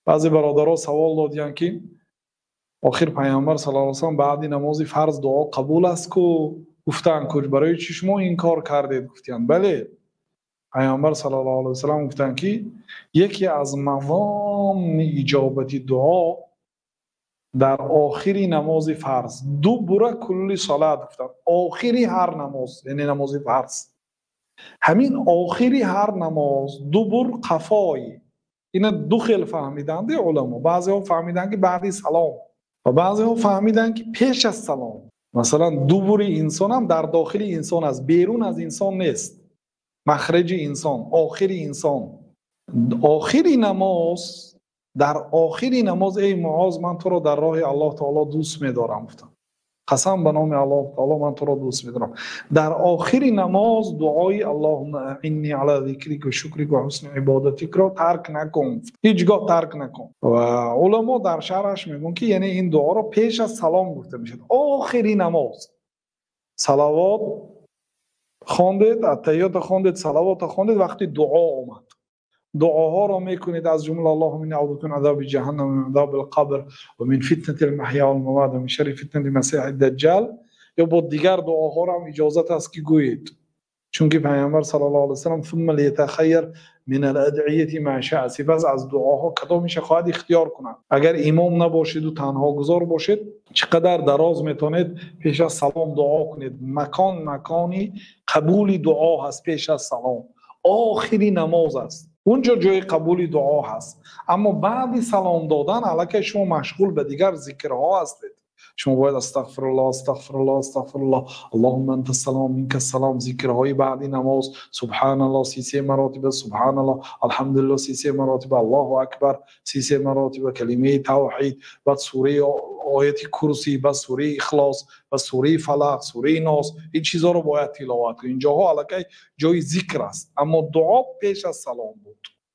بعضی برادرها سوال دادن که آخر پیامبر صلی الله علیه و سلم بعد نماز فرض دعا قبول است کو؟ گفتن کج برای چی شما این کار کردید؟ گفتن بله. پیامبر صلی الله علیه و سلم گفتن که یکی از موانع اجابت دعا در آخری نماز فرض دبر کل صلات، گفتن آخری هر نماز، یعنی نماز فرض، همین آخری هر نماز دبر قفای. اینا دو خیل فهمیدند علما. بعضی ها فهمیدند که بعد سلام و بعضی ها فهمیدند که پیش از سلام. مثلا دبر انسان هم در داخل انسان است، بیرون از انسان نیست. مخرج انسان، آخری انسان، آخری نماز. در آخری نماز ای معاذ من تو را در راه الله تعالی دوست می‌دارم. گفتم قسم به نام الله تعالی من تو را دوست می‌دارم. در آخری نماز دعای اللهم اعنی علی ذکرک و شکرک و حسن عبادتک را ترک نکن، هیچگاه ترک نکن. و علما در شرحش میگن که یعنی این دعا را پیش از سلام گفته میشه. آخری نماز صلوات خواندید، اتحیات خواندید، صلوات خواندید، وقتی دعا اومد دعاها را میکنید از جمله اللهم انی اعوذ بک من عذاب جهنم و من عذاب القبر و من فتنه المحیا والممات و من شر فتنه المسیح الدجال. یا با دیگر دعاها را هم اجازت است که گویید، چون که پیامبر صلی الله علیه و سلم ثم لیتخیر من الادعیه ما شاء، سپس از دعاها کدامش خواهد اختیار کنند. اگر امام نباشید و تنها گذار باشید چقدر دراز میتونید پیش از سلام دعا کنید. مکانی قبول دعا هست پیش از سلام، آخری نماز است، اونجا جای قبول دعا هست. اما بعد سلام دادن الکی شما مشغول به دیگر ذکرها هستید. شما باید استغفر الله استغفر الله استغفر الله، اللهم انت السلام منک السلام، ذکرهای بعد نماز، سبحان الله 33 مراتب، سبحان الله، الحمدلله 33 مراتب، الله اکبر 33 مراتب، کلمه توحید، بعد سوره آیت کرسی، بعد سوره اخلاص، بعد سوره فلق، سوره ناس. این چیزا رو باید تلاوت کنید. اینجاها الکی جای ذکر است، اما دعا پیش از سلام بود.